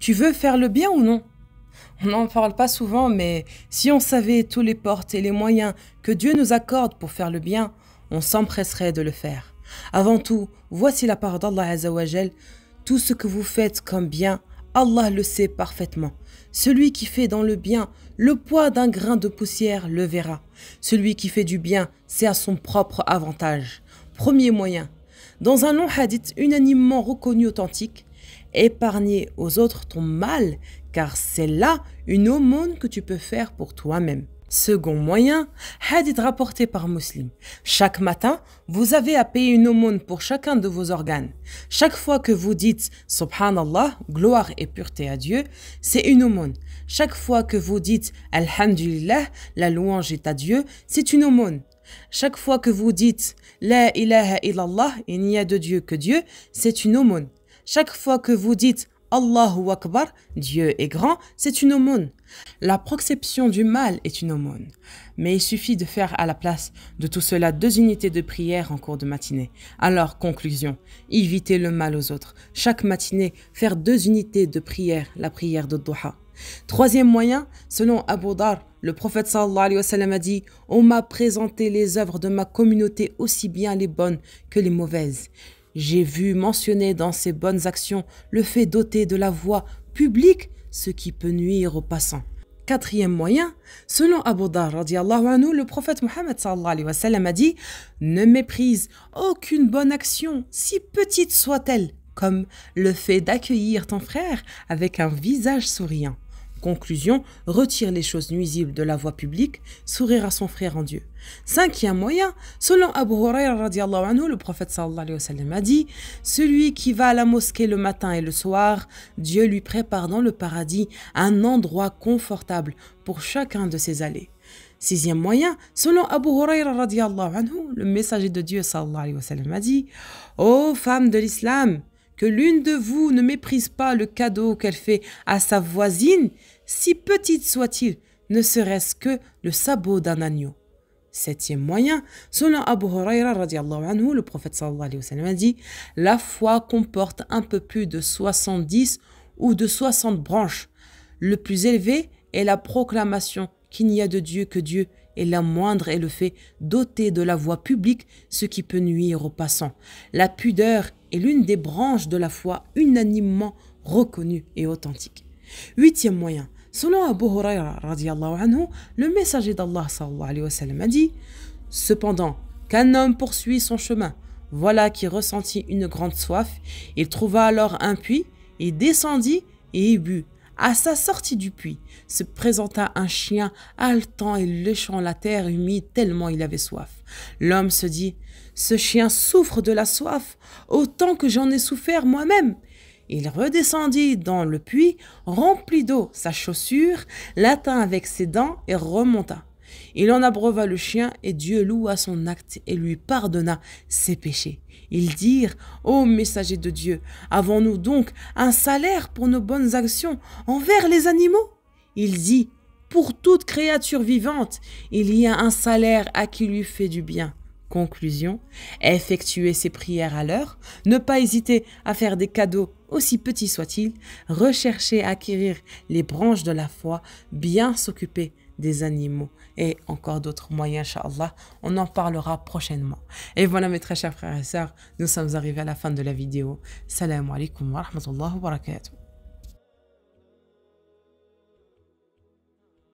Tu veux faire le bien ou non? On n'en parle pas souvent, mais si on savait tous les portes et les moyens que Dieu nous accorde pour faire le bien, on s'empresserait de le faire. Avant tout, voici la parole d'Allah Azzawajal. Tout ce que vous faites comme bien, Allah le sait parfaitement. Celui qui fait dans le bien, le poids d'un grain de poussière le verra. Celui qui fait du bien, c'est à son propre avantage. Premier moyen. Dans un long hadith unanimement reconnu authentique, épargner aux autres ton mal, car c'est là une aumône que tu peux faire pour toi-même. Second moyen, hadith rapporté par Muslim. Chaque matin, vous avez à payer une aumône pour chacun de vos organes. Chaque fois que vous dites Subhanallah, gloire et pureté à Dieu, c'est une aumône. Chaque fois que vous dites Alhamdulillah, la louange est à Dieu, c'est une aumône. Chaque fois que vous dites La ilaha illallah, il n'y a de Dieu que Dieu, c'est une aumône. Chaque fois que vous dites Allahu Akbar, Dieu est grand, c'est une aumône. La proception du mal est une aumône. Mais il suffit de faire à la place de tout cela 2 unités de prière en cours de matinée. Alors, conclusion, éviter le mal aux autres. Chaque matinée, faire 2 unités de prière, la prière de Duha. Troisième moyen, selon Abu Dar, le prophète sallallahu alayhi wa sallam a dit « On m'a présenté les œuvres de ma communauté aussi bien les bonnes que les mauvaises. J'ai vu mentionner dans ces bonnes actions le fait d'ôter de la voie publique ce qui peut nuire aux passants. » Quatrième moyen, selon Abu Dar radiallahu anhu, le prophète Mohammed sallallahu alayhi wa sallam a dit « Ne méprise aucune bonne action, si petite soit-elle, comme le fait d'accueillir ton frère avec un visage souriant. » Conclusion, retire les choses nuisibles de la voie publique, sourire à son frère en Dieu. Cinquième moyen, selon Abu Hurayra radiallahu anhu, le prophète sallallahu alayhi wa sallam a dit « Celui qui va à la mosquée le matin et le soir, Dieu lui prépare dans le paradis un endroit confortable pour chacun de ses allées. » Sixième moyen, selon Abu Hurayra radiallahu anhu, le messager de Dieu sallallahu alayhi wa sallam a dit « Ô femmes de l'islam, que l'une de vous ne méprise pas le cadeau qu'elle fait à sa voisine, si petite soit-il, ne serait-ce que le sabot d'un agneau. » Septième moyen, selon Abu Hurayra radiallahu anhu, le prophète sallallahu alayhi wa sallam a dit « La foi comporte un peu plus de 70 ou de 60 branches. Le plus élevé est la proclamation qu'il n'y a de Dieu que Dieu, et la moindre est le fait d'ôter de la voie publique ce qui peut nuire aux passants. La pudeur est l'une des branches de la foi unanimement reconnue et authentique. » Huitième moyen, selon Abu Hurayra radiallahu anhu, le messager d'Allah sallallahu alayhi wa sallam a dit « Cependant, qu'un homme poursuit son chemin, voilà qui ressentit une grande soif, il trouva alors un puits, il descendit et y but. À sa sortie du puits, se présenta un chien haletant et léchant la terre humide tellement il avait soif. L'homme se dit « Ce chien souffre de la soif autant que j'en ai souffert moi-même. » Il redescendit dans le puits, remplit d'eau sa chaussure, l'atteint avec ses dents et remonta. Il en abreuva le chien et Dieu loua son acte et lui pardonna ses péchés. Ils dirent « Ô messager de Dieu, avons-nous donc un salaire pour nos bonnes actions envers les animaux ?» Il dit « Pour toute créature vivante, il y a un salaire à qui lui fait du bien. » Conclusion, effectuer ses prières à l'heure, ne pas hésiter à faire des cadeaux aussi petits soient-ils, rechercher à acquérir les branches de la foi, bien s'occuper des animaux et encore d'autres moyens, Inch'Allah. On en parlera prochainement. Et voilà mes très chers frères et sœurs, nous sommes arrivés à la fin de la vidéo. Salam alaikum wa rahmatullahi wa barakatuh.